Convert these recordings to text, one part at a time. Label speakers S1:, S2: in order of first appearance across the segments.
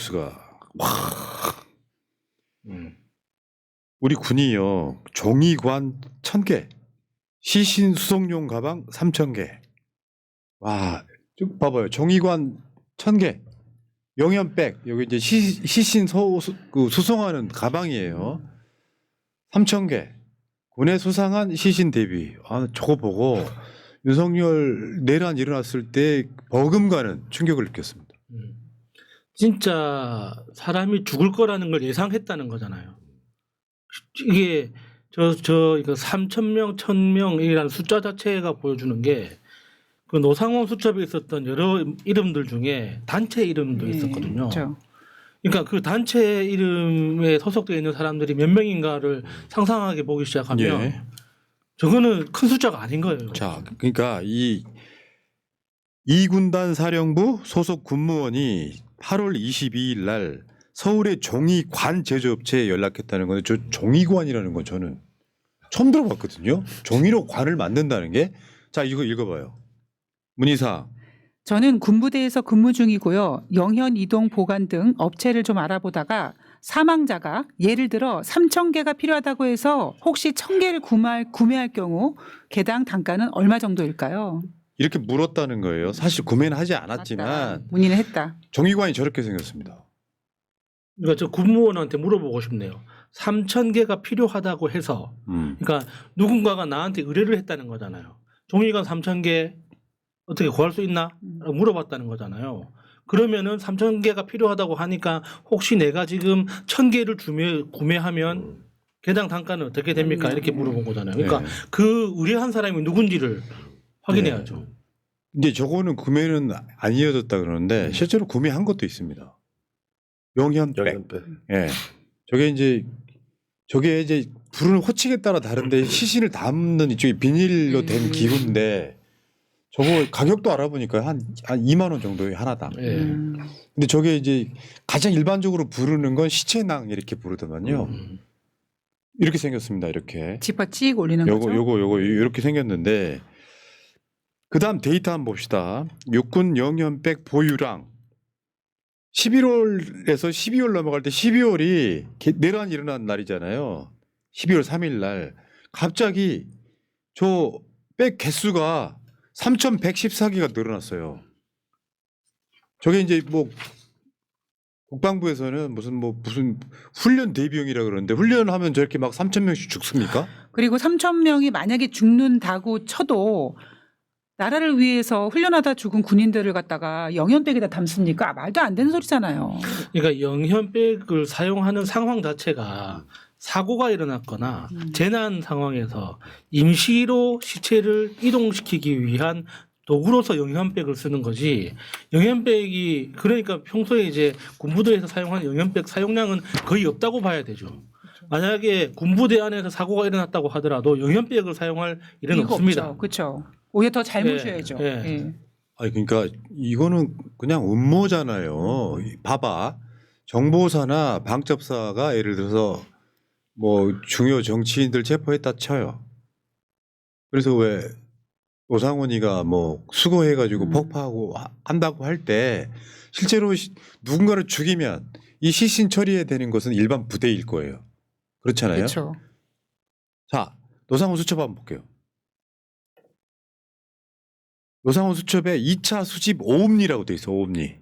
S1: 뉴스가 우리 군이요 종이관 1,000개, 시신 수송용 가방 3,000개. 와, 쭉 봐봐요. 종이관 1,000개, 영현백 여기 이제 시신 수송하는 가방이에요. 3,000개. 군에 수상한 시신 대비. 아, 저거 보고 윤석열 내란 일어났을 때 버금가는 충격을 느꼈습니다.
S2: 진짜 사람이 죽을 거라는 걸 예상했다는 거잖아요. 이게 이거 3,000명, 1,000명이라는 숫자 자체가 보여주는 게 그 노상원 수첩에 있었던 여러 이름들 중에 단체 이름도 있었거든요.
S3: 그렇죠.
S2: 그러니까 그 단체 이름에 소속되어 있는 사람들이 몇 명인가를 상상하게 보기 시작하면
S1: 예.
S2: 저거는 큰 숫자가 아닌 거예요.
S1: 자, 그러니까 이군단 사령부 소속 군무원이 8월 22일 날 서울의 종이관 제조업체에 연락했다는 건데 저 종이관이라는 건 저는 처음 들어봤거든요. 종이로 관을 만든다는 게. 자, 이거 읽어봐요. 문희사.
S3: 저는 군부대에서 근무 중이고요. 영현 이동 보관 등 업체를 좀 알아보다가 사망자가 예를 들어 3,000개가 필요하다고 해서 혹시 1,000개를 구매할 경우 개당 단가는 얼마 정도일까요?
S1: 이렇게 물었다는 거예요. 사실 구매는 하지 않았지만
S3: 맞다. 문의는 했다.
S1: 종이관이 저렇게 생겼습니다.
S2: 그러니까 저 군무원한테 물어보고 싶네요. 3,000개가 필요하다고 해서 그러니까 누군가가 나한테 의뢰를 했다는 거잖아요. 종이관 3,000개 어떻게 구할 수 있나? 라고 물어봤다는 거잖아요. 그러면은 3,000개가 필요하다고 하니까 혹시 내가 지금 1,000개를 구매하면 개당 단가는 어떻게 됩니까? 이렇게 물어본 거잖아요. 그러니까
S1: 네.
S2: 그 의뢰한 사람이 누군지를 확인해야죠.
S1: 네. 근데 저거는 구매는 안 이어졌다 그러는데 실제로 구매한 것도 있습니다. 영현백. 예. 저게 이제 부르는 호칭에 따라 다른데 시신을 담는 이쪽에 비닐로 된 기구인데 저거 가격도 알아보니까 한 2만 원 정도에 하나당.
S2: 예.
S1: 근데 저게 이제 가장 일반적으로 부르는 건 시체낭 이렇게 부르더만요. 이렇게 생겼습니다. 이렇게.
S3: 지퍼 찍 올리는 거죠.
S1: 요거 이렇게 생겼는데 그다음 데이터 한번 봅시다. 육군 영현백 보유량 11월에서 12월 넘어갈 때 12월이 내란이 일어난 날이잖아요. 12월 3일 날 갑자기 저 백 개수가 3,114개가 늘어났어요. 저게 이제 뭐 국방부에서는 무슨 훈련 대비용이라 그러는데 훈련하면 저렇게 막 3,000명씩 죽습니까?
S3: 그리고 3,000명이 만약에 죽는다고 쳐도 나라를 위해서 훈련하다 죽은 군인들을 갖다가 영현백에다 담습니까? 말도 안 되는 소리잖아요.
S2: 그러니까 영현백을 사용하는 상황 자체가 사고가 일어났거나 재난 상황에서 임시로 시체를 이동시키기 위한 도구로서 영현백을 쓰는 거지. 영현백이 그러니까 평소에 이제 군부대에서 사용하는 영현백 사용량은 거의 없다고 봐야 되죠. 만약에 군부대 안에서 사고가 일어났다고 하더라도 영현백을 사용할 일은 없습니다.
S3: 그렇죠. 오히려 더 잘 모셔야죠.
S2: 예.
S3: 예.
S1: 아니 그러니까 이거는 그냥 음모잖아요. 봐봐. 정보사나 방첩사가 예를 들어서 뭐 중요 정치인들 체포했다 쳐요. 그래서 왜 오상원이가 뭐 수거해가지고 폭파하고 한다고 할 때 실제로 누군가를 죽이면 이 시신 처리해야 되는 것은 일반 부대일 거예요. 그렇잖아요.
S3: 그렇죠.
S1: 자, 노상원 수첩 한번 볼게요. 노상원 수첩에 2차 수집 오음리라고 돼 있어. 오음리.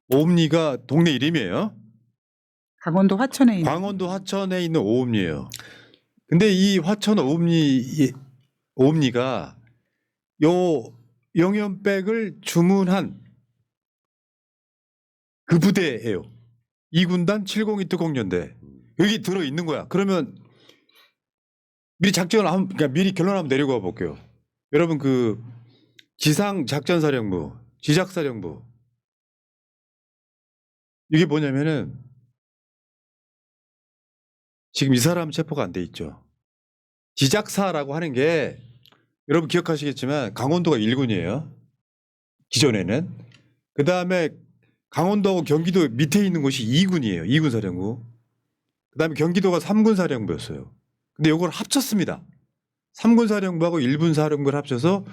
S1: 오음리가 동네 이름이에요.
S3: 강원도 화천에 있는.
S1: 광원도 화천에 있는 오음리예요. 근데 이 화천 오음리가 요 영현백을 주문한 그 부대예요. 2군단 702 특공연대. 여기 들어 있는 거야. 그러면 미리 그러니까 미리 결론 한번 내려가 볼게요. 여러분 그 지상작전사령부, 지작사령부 이게 뭐냐면은 지금 이 사람 체포가 안 돼 있죠. 지작사라고 하는 게 여러분 기억하시겠지만 강원도가 1군이에요. 기존에는. 그다음에 강원도하고 경기도 밑에 있는 곳이 2군이에요. 2군 사령부. 그다음에 경기도가 3군 사령부였어요. 근데 이걸 합쳤습니다. 3군 사령부하고 1군 사령부를 합쳐서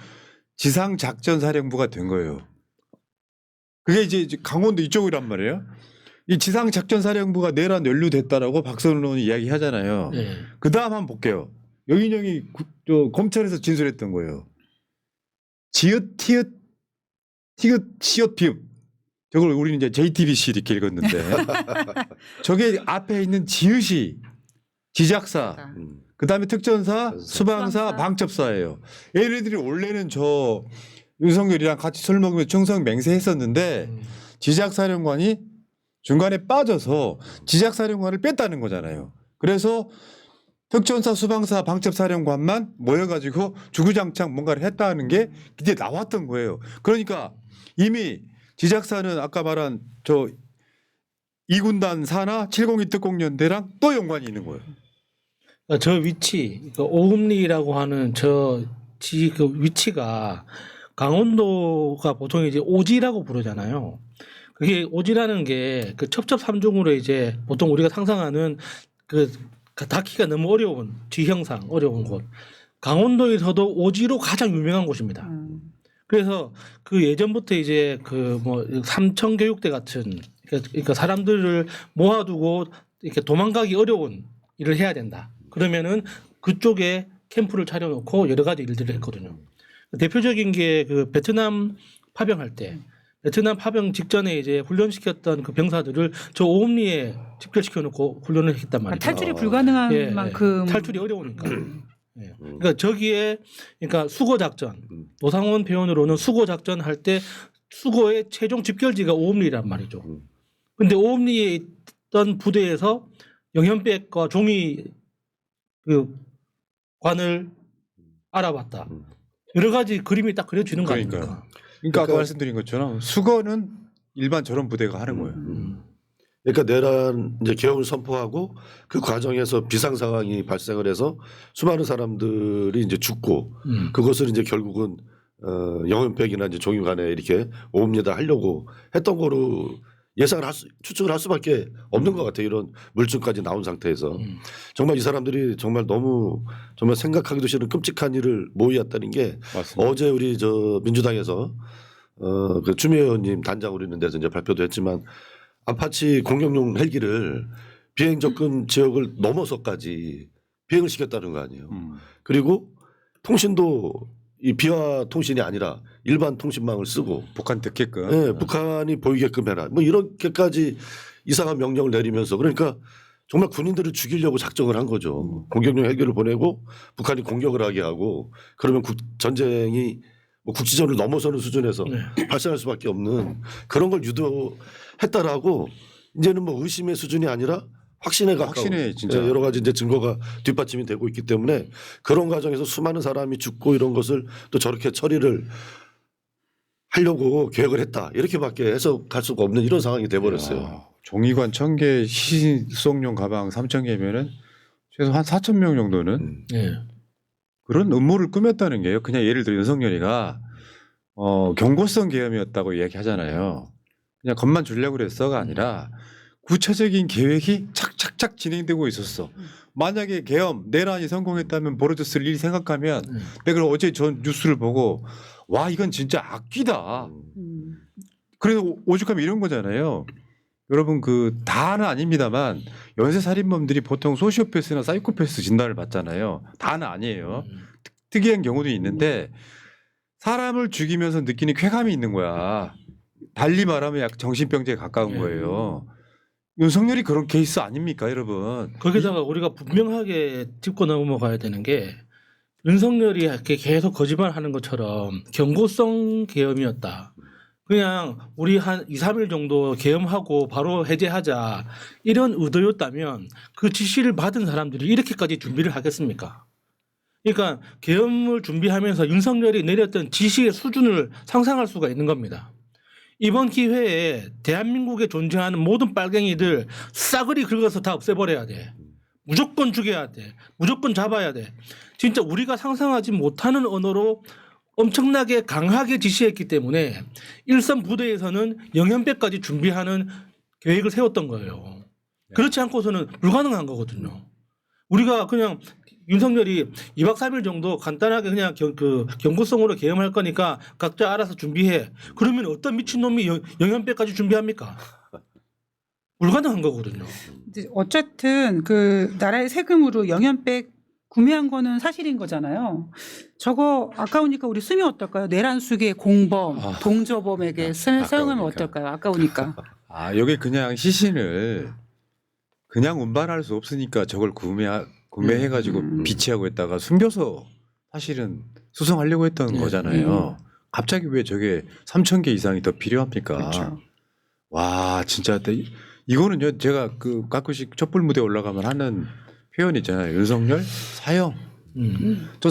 S1: 지상작전사령부가 된 거예요. 그게 이제 강원도 이쪽이란 말이에요. 이 지상작전사령부가 내란 연루됐다라고 박선원 의원이 이야기하잖아요.
S2: 네.
S1: 그 다음 한번 볼게요. 여인영이 검찰에서 진술했던 거예요. 지읒, 티읒, 티읒, 시읒, 비읍. 저걸 우리는 이제 JTBC 이렇게 읽었는데 저게 앞에 있는 지읒이 지작사, 그다음에 특전사, 수방사,
S3: 수방사.
S1: 방첩사예요. 얘네들이 원래는 저 윤석열이랑 같이 술 먹으면서 충성 맹세했었는데 지작사령관이 중간에 빠져서 지작사령관을 뺐다는 거잖아요. 그래서 특전사, 수방사, 방첩사령관만 모여가지고 주구장창 뭔가를 했다는 게 그때 나왔던 거예요. 그러니까 이미 지작사는 아까 말한 저 2군단 산하 702 특공연대랑 또 연관이 있는 거예요.
S2: 그러니까 저 위치, 그러니까 오음리라고 하는 그 위치가 강원도가 보통 이제 오지라고 부르잖아요. 그게 오지라는 게 그 첩첩삼중으로 이제 보통 우리가 상상하는 그 닿기가 너무 어려운 지형상 어려운 곳. 강원도에서도 오지로 가장 유명한 곳입니다. 그래서 그 예전부터 이제 그 뭐 삼청교육대 같은 그러니까 사람들을 모아두고 이렇게 도망가기 어려운 일을 해야 된다. 그러면은 그쪽에 캠프를 차려놓고 여러 가지 일들을 했거든요. 대표적인 게 그 베트남 파병할 때 베트남 파병 직전에 이제 훈련시켰던 그 병사들을 저 오음리에 집결시켜놓고 훈련을 했단 말이죠.
S3: 탈출이 불가능한
S2: 예, 예.
S3: 만큼
S2: 탈출이 어려우니까. 예. 그러니까 저기에 그러니까 수거 작전 노상원 표현으로는 수거 작전 할 때 수거의 최종 집결지가 오음리란 말이죠. 근데 오음리에 있던 부대에서 영현백과 종이 그 관을 알아봤다. 여러 가지 그림이 딱 그려지는 거
S1: 그러니까요.
S2: 아닙니까?
S1: 그러니까 아까 말씀드린 것처럼 수거는 일반 저런 부대가 하는 거예요.
S4: 그러니까 내란 이제 개혁을 선포하고 그 과정에서 비상 상황이 발생을 해서 수많은 사람들이 이제 죽고 그것을 이제 결국은 영현백이나 이제 종인간에 이렇게 옵니다 하려고 했던 거로 예상을 추측을 할 수밖에 없는 것 같아요. 이런 물증까지 나온 상태에서 정말 이 사람들이 정말 너무 정말 생각하기도 싫은 끔찍한 일을 모의했다는 게
S1: 맞습니다.
S4: 어제 우리 저 민주당에서 그 추미애 의원님 단장으로 있는 데서 이제 발표도 했지만 아파치 공격용 헬기를 비행 접근 지역을 넘어서까지 비행을 시켰다는 거 아니에요. 그리고 통신도 이 비화 통신이 아니라 일반 통신망을 쓰고
S1: 북한 듣게끔.
S4: 예, 북한이 보이게끔 해라. 뭐 이렇게까지 이상한 명령을 내리면서 그러니까 정말 군인들을 죽이려고 작정을 한 거죠. 공격용 헬기를 보내고 북한이 공격을 하게 하고 그러면 전쟁이 뭐 국지전을 넘어서는 수준에서 발생할 수밖에 없는 그런 걸 유도했다라고 이제는 뭐 의심의 수준이 아니라 확신에 가까운
S1: 확신에 진짜.
S4: 여러 가지 이제 증거가 뒷받침이 되고 있기 때문에 그런 과정에서 수많은 사람이 죽고 이런 것을 또 저렇게 처리를 하려고 계획을 했다 이렇게밖에 해석할 수가 없는 이런 상황이 돼버렸어요.
S1: 야, 종이관 1,000개, 시신 수송용 가방 3,000개면은 최소 한 4,000명 정도는
S2: 예.
S1: 그런 음모를 꾸몄다는 게요. 그냥 예를 들어 윤석열이가 경고성 계엄이었다고 이야기하잖아요. 그냥 겁만 주려고 그랬어가 아니라 구체적인 계획이 착착착 진행되고 있었어. 만약에 계엄 내란이 성공했다면 벌어졌을 일 생각하면 내가 어제 전 뉴스를 보고 와 이건 진짜 악기다. 그래서 오죽하면 이런 거잖아요. 여러분 그 다는 아닙니다만 연쇄살인범들이 보통 소시오패스나 사이코패스 진단을 받잖아요. 다는 아니에요. 특이한 경우도 있는데 사람을 죽이면서 느끼는 쾌감이 있는 거야. 달리 말하면 약 정신병자에 가까운 거예요. 윤석열이 그런 케이스 아닙니까, 여러분?
S2: 거기다가 우리가 분명하게 짚고 넘어가야 되는 게 윤석열이 이렇게 계속 거짓말하는 것처럼 경고성 계엄이었다. 그냥 우리 한 2, 3일 정도 계엄하고 바로 해제하자 이런 의도였다면 그 지시를 받은 사람들이 이렇게까지 준비를 하겠습니까? 그러니까 계엄을 준비하면서 윤석열이 내렸던 지시의 수준을 상상할 수가 있는 겁니다. 이번 기회에 대한민국에 존재하는 모든 빨갱이들 싸그리 긁어서 다 없애버려야 돼. 무조건 죽여야 돼. 무조건 잡아야 돼. 진짜 우리가 상상하지 못하는 언어로 엄청나게 강하게 지시했기 때문에 일선 부대에서는 영현백까지 준비하는 계획을 세웠던 거예요. 그렇지 않고서는 불가능한 거거든요. 우리가 그냥 윤석열이 2박 3일 정도 간단하게 그냥 경고성으로 계엄할 거니까 각자 알아서 준비해. 그러면 어떤 미친놈이 영연배까지 준비합니까? 불가능한 거거든요.
S3: 이제 어쨌든 그 나라의 세금으로 영연백 구매한 거는 사실인 거잖아요. 저거 아까우니까 우리 쓰면 어떨까요? 내란숙의 공범, 동저범에게 사용하면
S1: 아까우니까.
S3: 어떨까요? 아까우니까.
S1: 아, 여기 그냥 시신을 그냥 운반할 수 없으니까 저걸 구매해가지고 비치하고 있다가 숨겨서 사실은 수송하려고 했던
S2: 네.
S1: 거잖아요. 갑자기 왜 저게 3,000개 이상이 더 필요합니까?
S3: 그렇죠.
S1: 와, 진짜 이거는요, 제가 그 가끔씩 촛불 무대 올라가면 하는 표현 있잖아요. 윤석열 사형. 저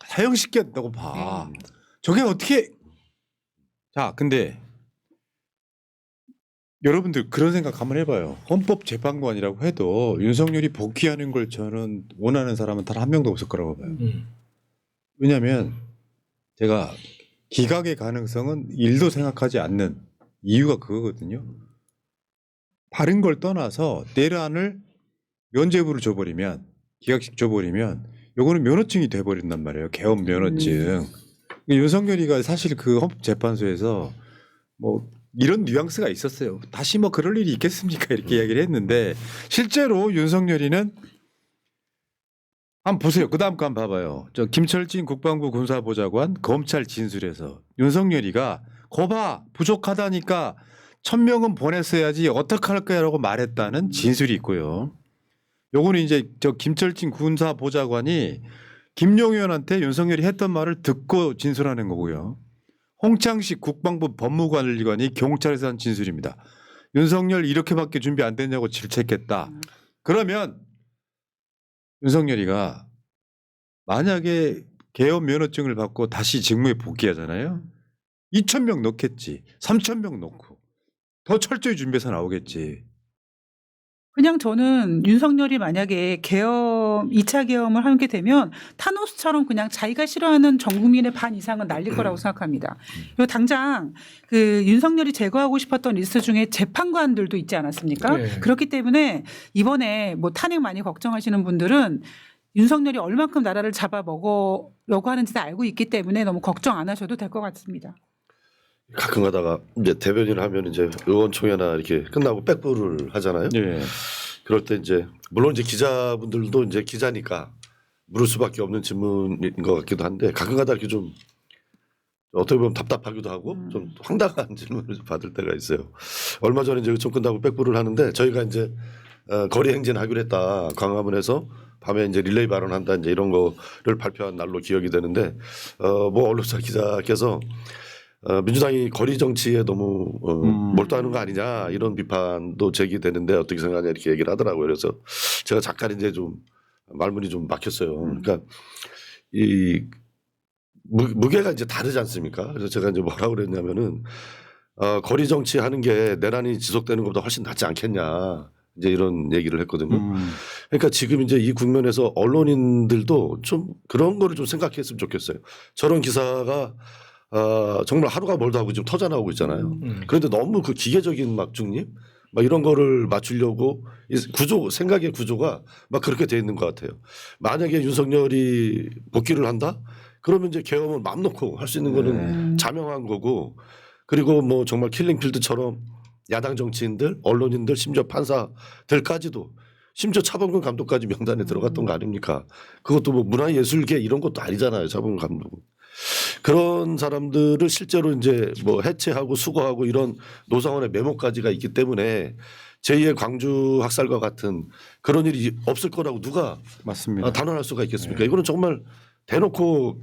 S1: 사형시켰다고 봐. 저게 어떻게. 자, 근데 여러분들 그런 생각 한번 해봐요. 헌법재판관이라고 해도 윤석열이 복귀하는 걸 저는 원하는 사람은 단 한 명도 없을 거라고 봐요. 왜냐하면 제가 기각의 가능성은 1도 생각하지 않는 이유가 그거거든요. 다른 걸 떠나서 내란을 면죄부를 줘버리면, 기각식 줘버리면 요거는 면허증이 돼버린단 말이에요. 계엄 면허증. 윤석열이가 사실 그 헌법재판소에서 뭐 이런 뉘앙스가 있었어요. 다시 뭐 그럴 일이 있겠습니까? 이렇게 이야기를 했는데 실제로 윤석열이는 한번 보세요. 그 다음 거 한번 봐봐요. 저 김철진 국방부 군사보좌관 검찰 진술에서 윤석열이가 거봐 부족하다니까 1,000명은 보냈어야지 어떡할 거야라고 말했다는 진술이 있고요. 요거는 이제 저 김철진 군사보좌관이 김용현한테 윤석열이 했던 말을 듣고 진술하는 거고요. 홍창식 국방부 법무관리관이 경찰에서 한 진술입니다. 윤석열 이렇게밖에 준비 안 됐냐고 질책했다. 그러면 윤석열이가 만약에 계엄 면허증을 받고 다시 직무에 복귀하잖아요. 2,000명 넣겠지. 3,000명 넣고 더 철저히 준비해서 나오겠지.
S3: 그냥 저는 윤석열이 만약에 계엄 2차 계엄을 하게 되면 타노스처럼 그냥 자기가 싫어하는 전 국민의 반 이상은 날릴 거라고 생각합니다. 그리고 당장 그 윤석열이 제거하고 싶었던 리스트 중에 재판관들도 있지 않았습니까?
S2: 네.
S3: 그렇기 때문에 이번에 뭐 탄핵 많이 걱정하시는 분들은 윤석열이 얼만큼 나라를 잡아먹으려고 하는지 다 알고 있기 때문에 너무 걱정 안 하셔도 될 것 같습니다.
S4: 가끔 가다가 이제 대변인을 하면 이제 의원총회나 이렇게 끝나고 백부를 하잖아요.
S1: 예.
S4: 그럴 때 이제 물론 이제 기자분들도 이제 기자니까 물을 수밖에 없는 질문인 것 같기도 한데 가끔 가다 이렇게 좀 어떻게 보면 답답하기도 하고 좀 황당한 질문을 받을 때가 있어요. 얼마 전에 이제 의총 끝나고 백부를 하는데 저희가 이제 거리 행진하기로 했다. 광화문에서 밤에 이제 릴레이 발언한다 이제 이런 거를 발표한 날로 기억이 되는데 뭐 언론사 기자께서 민주당이 거리 정치에 너무 몰두하는 거 아니냐 이런 비판도 제기되는데 어떻게 생각하냐 이렇게 얘기를 하더라고요. 그래서 제가 잠깐 이제 좀 말문이 좀 막혔어요. 그러니까 이 무게가 이제 다르지 않습니까? 그래서 제가 이제 뭐라고 그랬냐면은 거리 정치 하는 게 내란이 지속되는 것보다 훨씬 낫지 않겠냐. 이제 이런 얘기를 했거든요. 그러니까 지금 이제 이 국면에서 언론인들도 좀 그런 거를 좀 생각했으면 좋겠어요. 저런 기사가 정말 하루가 멀다 하고 지금 터져 나오고 있잖아요. 그런데 너무 그 기계적인 막 중립 막 이런 거를 맞추려고 생각의 구조가 막 그렇게 돼 있는 것 같아요. 만약에 윤석열이 복귀를 한다? 그러면 이제 계엄은 마음 놓고 할 수 있는 거는 자명한 거고 그리고 뭐 정말 킬링필드처럼 야당 정치인들, 언론인들, 심지어 판사들까지도 심지어 차범근 감독까지 명단에 들어갔던 거 아닙니까? 그것도 뭐 문화예술계 이런 것도 아니잖아요. 차범근 감독은. 그런 사람들을 실제로 이제 뭐 해체하고 수거하고 이런 노사원의 메모까지가 있기 때문에 제2의 광주 학살과 같은 그런 일이 없을 거라고 누가
S1: 맞습니다.
S4: 단언할 수가 있겠습니까? 이거는 정말 대놓고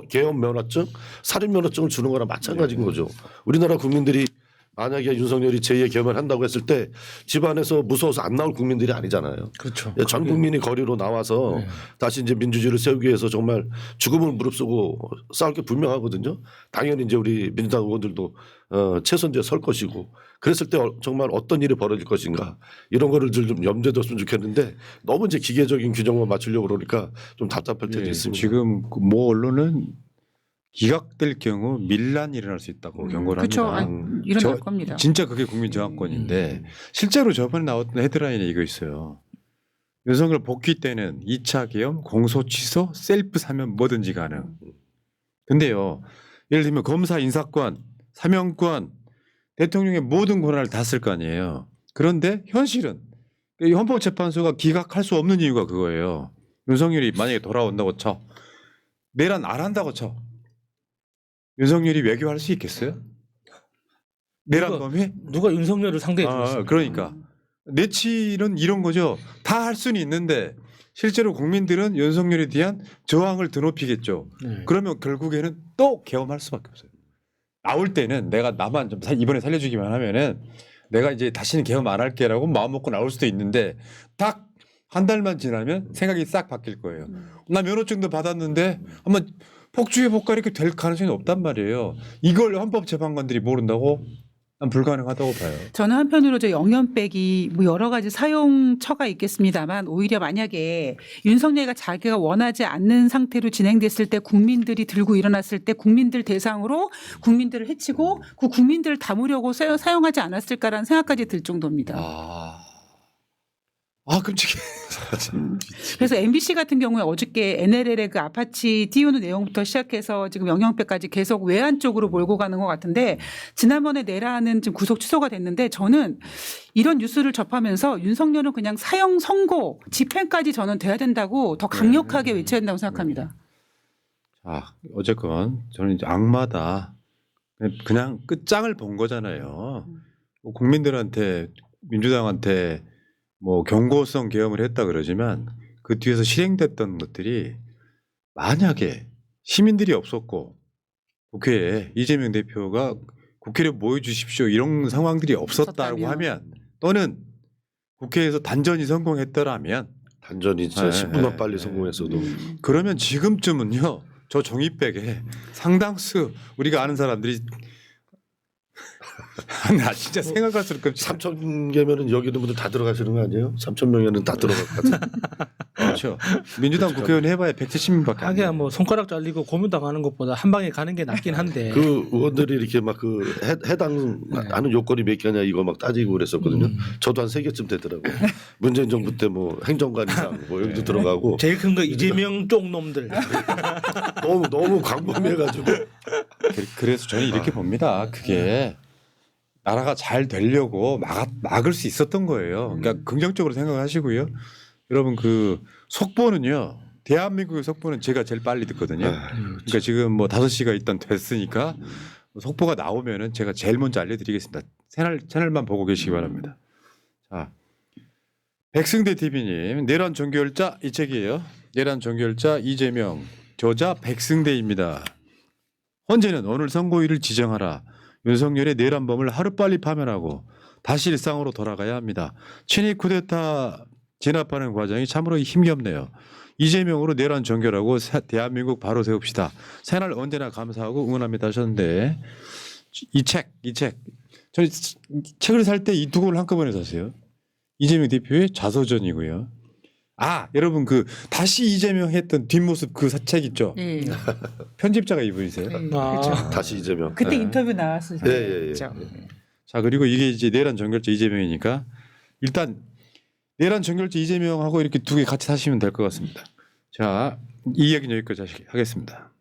S4: 계엄 면허증, 살인 면허증을 주는 거랑 마찬가지인 거죠. 우리나라 국민들이 만약에 윤석열이 제2의 계엄을 한다고 했을 때 집안에서 무서워서 안 나올 국민들이 아니잖아요.
S2: 그렇죠.
S4: 전 국민이 거리로 나와서 다시 이제 민주주의를 세우기 위해서 정말 죽음을 무릅쓰고 싸울 게 분명하거든요. 당연히 이제 우리 민주당 의원들도 최선지에 설 것이고 그랬을 때 정말 어떤 일이 벌어질 것인가 이런 거를 좀 염두에 뒀으면 좋겠는데 너무 이제 기계적인 규정만 맞추려고 그러니까 좀 답답할 때도
S1: 예,
S4: 있습니다.
S1: 지금 모 언론은 기각될 경우 밀란이 일어날 수 있다고 경고를
S3: 그렇죠.
S1: 합니다.
S3: 일어날 겁니다.
S1: 진짜 그게 국민 저항권인데 실제로 저번에 나왔던 헤드라인에 이거 있어요. 윤석열 복귀 때는 2차 계엄, 공소 취소, 셀프 사면 뭐든지 가능. 근데요, 예를 들면 검사 인사권, 사면권, 대통령의 모든 권한을 다 쓸 거 아니에요. 그런데 현실은 이 헌법재판소가 기각할 수 없는 이유가 그거예요. 윤석열이 만약에 돌아온다고 쳐. 내란 안 한다고 쳐. 윤석열이 외교할 수 있겠어요? 내란 범위?
S2: 누가 윤석열을 상대해 주겠어요.
S1: 그러니까 내치는 이런 거죠. 다 할 수는 있는데 실제로 국민들은 윤석열에 대한 저항을 드높이겠죠.
S2: 네.
S1: 그러면 결국에는 또 계엄할 수밖에 없어요. 나올 때는 내가 나만 좀 이번에 살려주기만 하면은 내가 이제 다시는 계엄 안 할게라고 마음 먹고 나올 수도 있는데 딱 한 달만 지나면 생각이 싹 바뀔 거예요. 나 면허증도 받았는데 한번 폭주해 볼까 이렇게 될 가능성이 없단 말이에요. 이걸 헌법재판관들이 모른다고? 난 불가능하다고 봐요.
S3: 저는 한편으로 저 영연백이 뭐 여러 가지 사용처가 있겠습니다만 오히려 만약에 윤석열이가 자기가 원하지 않는 상태로 진행됐을 때 국민들이 들고 일어났을 때 국민들 대상으로 국민들을 해치고 그 국민들을 담으려고 사용하지 않았을까라는 생각까지 들 정도입니다.
S1: 끔찍해.
S3: 그래서 MBC 같은 경우에 어저께 NLL의 그 아파치 띄우는 내용부터 시작해서 지금 영영패까지 계속 외환 쪽으로 몰고 가는 것 같은데 지난번에 내란은 지금 구속 취소가 됐는데 저는 이런 뉴스를 접하면서 윤석열은 그냥 사형 선고 집행까지 저는 돼야 된다고 더 강력하게 외쳐야 된다고 생각합니다.
S1: 자, 어쨌건 저는 이제 악마다. 그냥 끝장을 본 거잖아요. 뭐 국민들한테 민주당한테 뭐 경고성 계엄을 했다 그러지만 그 뒤에서 실행됐던 것들이 만약에 시민들이 없었고 국회에 이재명 대표가 국회를 모여주십시오 이런 상황들이 없었다고
S3: 없었다면.
S1: 하면 또는 국회에서 단전이 성공했더라면
S4: 단전이 진짜
S1: 네,
S4: 10분만
S1: 네,
S4: 빨리
S1: 네.
S4: 성공했어도
S1: 그러면 지금쯤은요 저 종이백에 상당수 우리가 아는 사람들이 나 진짜 생각할수록 끔찍해.
S4: 3천 개면은 여기 있는 분들 다 들어가시는 거 아니에요? 3천 명에는 다 들어갈 것 같아요.
S1: 그렇죠. 민주당 국회의원 해봐야 170명밖에 안
S2: 하기야
S1: 돼요.
S2: 뭐 손가락 잘리고 고문당하는 것보다 한 방에 가는 게 낫긴 한데.
S4: 그 의원들이 이렇게 막 그 해당하는 요건이 몇 개냐 이거 막 따지고 그랬었거든요. 저도 한 3개쯤 되더라고요. 문재인 정부 때 뭐 행정관이상 뭐 여기도 들어가고
S2: 제일 큰 거 이재명 쪽 놈들.
S4: 너무 광범위해가지고
S1: 그래서 저는 이렇게 봅니다. 그게 나라가 잘 되려고 막을 수 있었던 거예요. 그러니까 긍정적으로 생각하시고요. 여러분 그 속보는요. 대한민국의 속보는 제가 제일 빨리 듣거든요. 그러니까 지금 뭐 5시가 일단 됐으니까 속보가 나오면은 제가 제일 먼저 알려드리겠습니다. 채널만 보고 계시기 바랍니다. 자, 백승대 TV님 내란 종결자 이 책이에요. 내란 종결자 이재명 저자 백승대입니다. 헌재는 오늘 선고일을 지정하라. 윤석열의 내란범을 하루빨리 파면하고 다시 일상으로 돌아가야 합니다. 친위 쿠데타 진압하는 과정이 참으로 힘겹네요. 이재명으로 내란 종결하고 대한민국 바로 세웁시다. 새날 언제나 감사하고 응원합니다 하셨는데 이 책 저는 책을 살 때 이 두 권을 한꺼번에 샀어요. 이재명 대표의 자서전이고요. 여러분 그 다시 이재명 했던 뒷모습 그 책 있죠?
S3: 네.
S1: 편집자가 이분이세요.
S2: 아.
S4: 다시 이재명.
S3: 그때
S1: 네.
S3: 인터뷰 나왔을
S4: 예, 예, 예.
S3: 때죠.
S1: 자 그리고 이게 이제 내란 종결자 이재명이니까 일단 내란 종결자 이재명하고 이렇게 두 개 같이 사시면 될 것 같습니다. 자 이 이야기는 여기까지 하겠습니다.